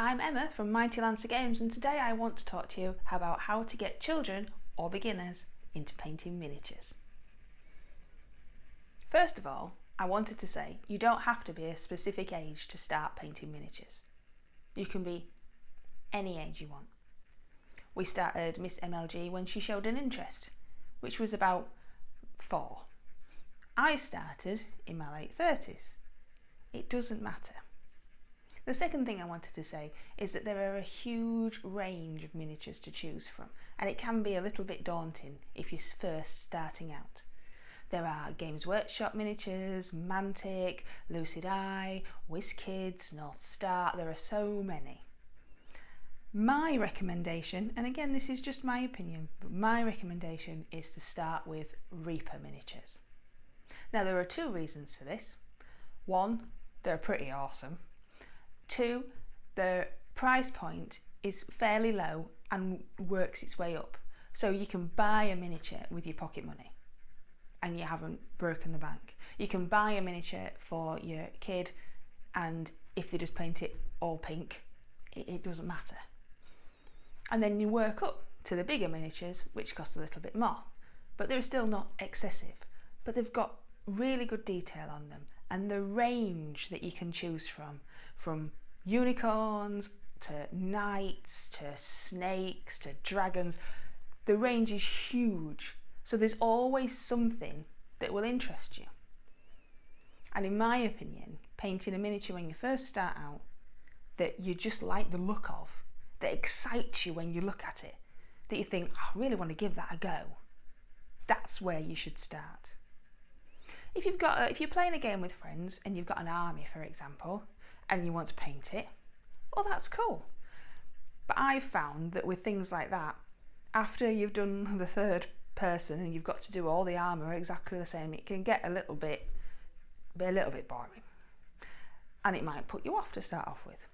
I'm Emma from Mighty Lancer Games, and today I want to talk to you about how to get children or beginners into painting miniatures. First of all, I wanted to say you don't have to be a specific age to start painting miniatures. You can be any age you want. We started Miss MLG when she showed an interest, which was about 4. I started in my late 30s. It doesn't matter. The second thing I wanted to say is that there are a huge range of miniatures to choose from, and it can be a little bit daunting if you're first starting out. There are Games Workshop miniatures, Mantic, Lucid Eye, WizKids, North Star, there are so many. My recommendation, and again this is just my opinion, but my recommendation is to start with Reaper miniatures. Now there are 2 reasons for this. 1, they're pretty awesome. 2, the price point is fairly low and works its way up. So you can buy a miniature with your pocket money and you haven't broken the bank. You can buy a miniature for your kid, and if they just paint it all pink, it doesn't matter. And then you work up to the bigger miniatures, which cost a little bit more, but they're still not excessive. But they've got really good detail on them, and the range that you can choose from unicorns to knights to snakes to dragons, the range is huge. So there's always something that will interest you. And in my opinion, painting a miniature when you first start out that you just like the look of, that excites you when you look at it, that you think, oh, I really want to give that a go, that's where you should start. If you're playing a game with friends and you've got an army, for example, and you want to paint it, well, that's cool. But I've found that with things like that, after you've done the 3rd person and you've got to do all the armour exactly the same, it can get a little bit boring, and it might put you off to start off with.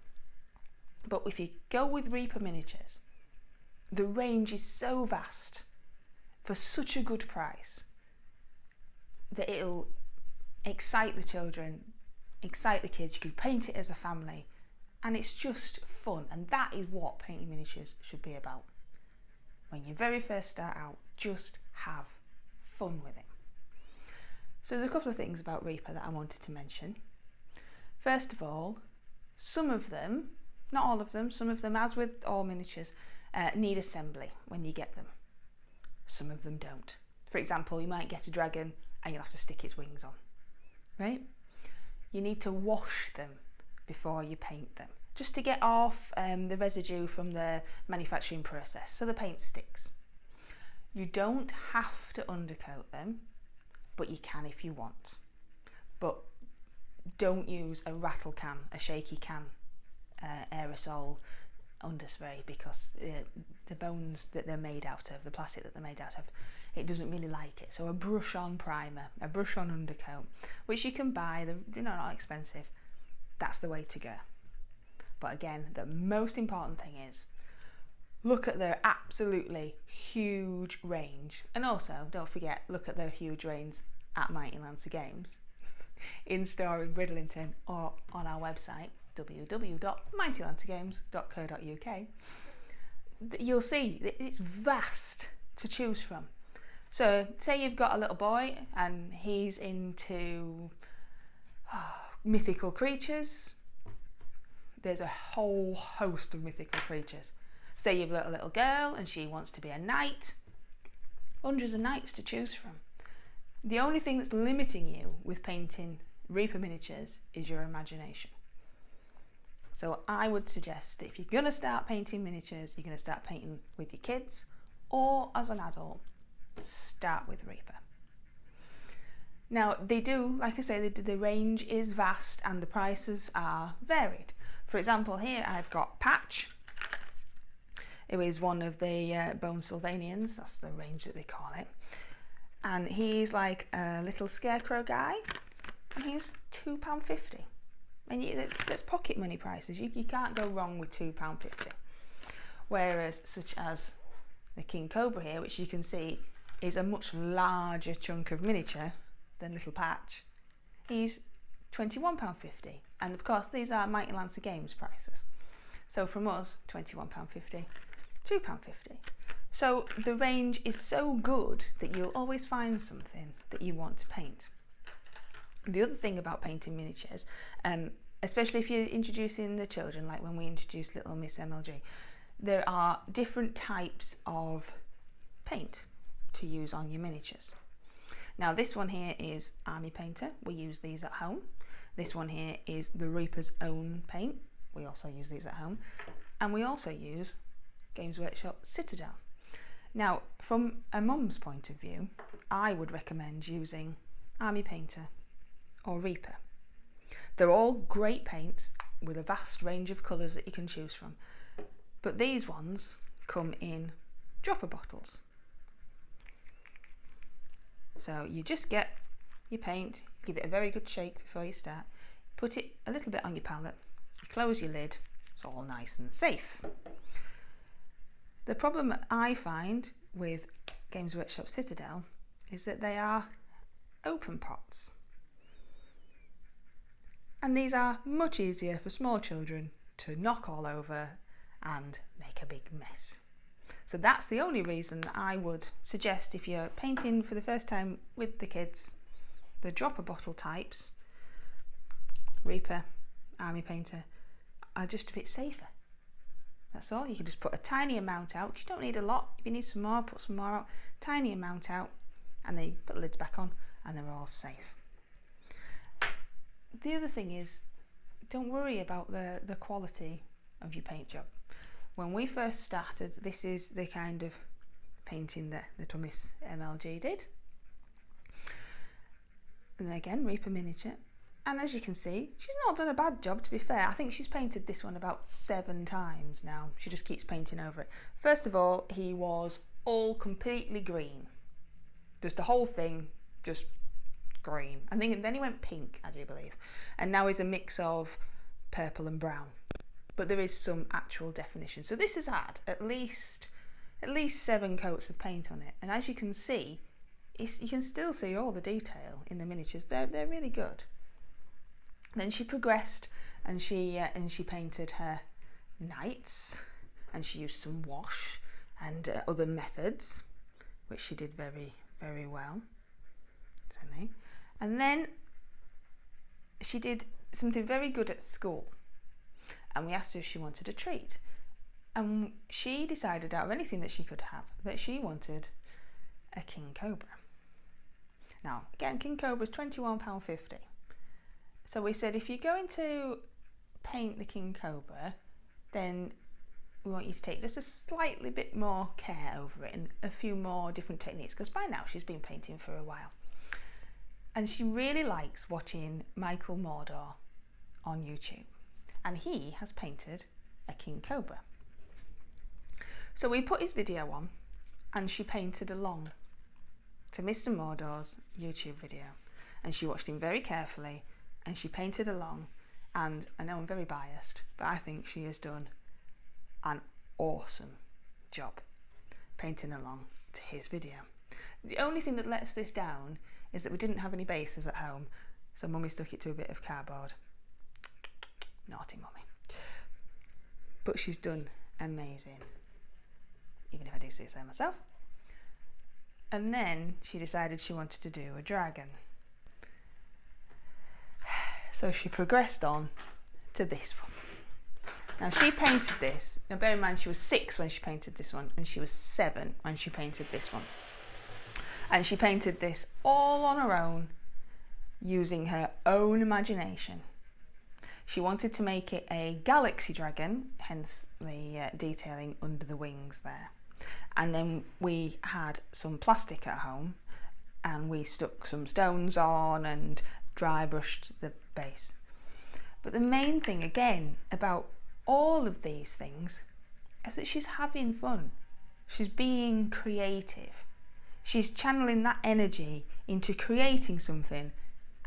But if you go with Reaper miniatures, the range is so vast for such a good price that it'll excite the children, excite the kids. You can paint it as a family, and it's just fun. And that is what painting miniatures should be about. When you very first start out, just have fun with it. So there's a couple of things about Reaper that I wanted to mention. First of all, some of them, not all of them, some of them, as with all miniatures, need assembly when you get them. Some of them don't. For example, you might get a dragon and you'll have to stick its wings on, right? You need to wash them before you paint them, just to get off the residue from the manufacturing process so the paint sticks. You don't have to undercoat them, but you can if you want. But don't use a rattle can, a shaky can, aerosol underspray, because the bones that they're made out of, the plastic that they're made out of, it doesn't really like it. So a brush on primer, a brush on undercoat, which you can buy, they're not expensive, that's the way to go. But again, the most important thing is look at their absolutely huge range, and also don't forget, look at their huge range at Mighty Lancer Games in store in Bridlington or on our website www.mightylancergames.co.uk. You'll see that it's vast to choose from. So say you've got a little boy and he's into mythical creatures. There's a whole host of mythical creatures. Say you've got a little girl and she wants to be a knight. Hundreds of knights to choose from. The only thing that's limiting you with painting Reaper miniatures is your imagination. So I would suggest that if you're going to start painting miniatures, you're going to start painting with your kids, or as an adult, start with Reaper. Now they do, like I say, the range is vast and the prices are varied. For example, here I've got Patch, who is one of the Bone Sylvanians, that's the range that they call it. And he's like a little scarecrow guy, and he's £2.50. And that's pocket money prices. You can't go wrong with £2.50. Whereas such as the King Cobra here, which you can see is a much larger chunk of miniature than Little Patch, he's £21.50. And of course these are Mighty Lancer Games prices. So from us, £21.50, £2.50. So the range is so good that you'll always find something that you want to paint. The other thing about painting miniatures, especially if you're introducing the children, like when we introduced Little Miss MLG, there are different types of paint to use on your miniatures. Now this one here is Army Painter, we use these at home. This one here is the Reaper's Own paint, we also use these at home. And we also use Games Workshop Citadel. Now from a mum's point of view, I would recommend using Army Painter or Reaper. They're all great paints with a vast range of colours that you can choose from. But these ones come in dropper bottles. So you just get your paint, give it a very good shake before you start, put it a little bit on your palette, close your lid, it's all nice and safe. The problem that I find with Games Workshop Citadel is that they are open pots. And these are much easier for small children to knock all over and make a big mess. So that's the only reason that I would suggest, if you're painting for the first time with the kids, the dropper bottle types, Reaper, Army Painter, are just a bit safer. That's all. You can just put a tiny amount out. You don't need a lot. If you need some more, put some more out. Tiny amount out, and then you put the lids back on, and they're all safe. The other thing is, don't worry about the quality of your paint job. When we first started, this is the kind of painting that Little Miss MLG did. And then again, Reaper Miniature. And as you can see, she's not done a bad job, to be fair. I think she's painted this one about 7 times now. She just keeps painting over it. First of all, he was all completely green. Just the whole thing, just green. I think then he went pink, I do believe. And now he's a mix of purple and brown. But there is some actual definition. So this has had at least 7 coats of paint on it. And as you can see, you can still see all the detail in the miniatures. They're really good. Then she progressed and she painted her knights, and she used some wash and other methods, which she did very, very well. And then she did something very good at school, and we asked her if she wanted a treat, and she decided, out of anything that she could have, that she wanted a King Cobra. Now again, King Cobra is £21.50. So we said, if you're going to paint the King Cobra, then we want you to take just a slightly bit more care over it and a few more different techniques, because by now she's been painting for a while. And she really likes watching Michael Mordor on YouTube, and he has painted a King Cobra. So we put his video on, and she painted along to Mr. Mordor's YouTube video, and she watched him very carefully, and she painted along. And I know I'm very biased, but I think she has done an awesome job painting along to his video. The only thing that lets this down is that we didn't have any bases at home, so Mummy stuck it to a bit of cardboard. Naughty Mummy. But she's done amazing, even if I do say so myself. And then she decided she wanted to do a dragon. So she progressed on to this one. Now she painted this. Now bear in mind, she was 6 when she painted this one, and she was 7 when she painted this one. And she painted this all on her own, using her own imagination. She wanted to make it a galaxy dragon, hence the detailing under the wings there. And then we had some plastic at home, and we stuck some stones on and dry brushed the base. But the main thing again about all of these things is that she's having fun. She's being creative. She's channeling that energy into creating something,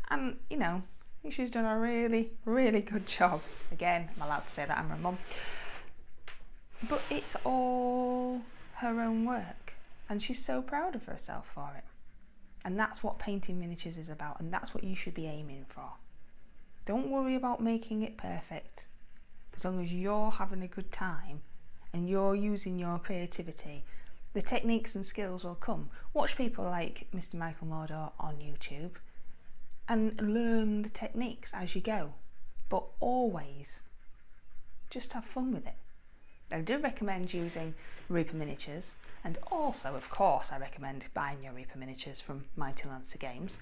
and you know, I think she's done a really, really good job. Again, I'm allowed to say that, I'm her mum. But it's all her own work, and she's so proud of herself for it. And that's what painting miniatures is about, and that's what you should be aiming for. Don't worry about making it perfect. as long as you're having a good time and you're using your creativity, the techniques and skills will come. Watch people like Mr. Michael Mordor on YouTube and learn the techniques as you go, but always just have fun with it. I do recommend using Reaper miniatures, and also, of course, I recommend buying your Reaper miniatures from Mighty Lancer Games.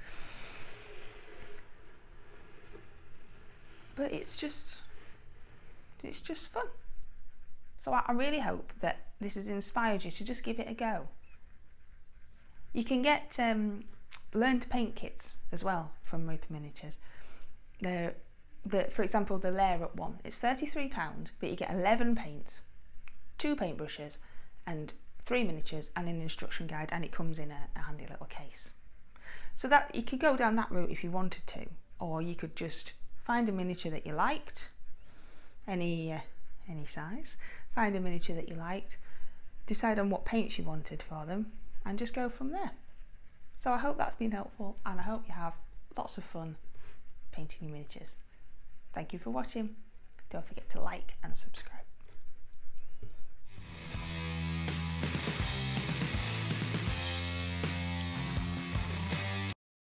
But it's just fun. So I really hope that this has inspired you to just give it a go. You can get learn to paint kits as well from Reaper miniatures. For example, the Layer Up one, it's £33, but you get 11 paints, 2 paintbrushes and 3 miniatures and an instruction guide, and it comes in a handy little case. So that you could go down that route if you wanted to, or you could just find a miniature that you liked, any size, find a miniature that you liked, decide on what paints you wanted for them, and just go from there. So I hope that's been helpful, and I hope you have lots of fun painting your miniatures. Thank you for watching. Don't forget to like and subscribe.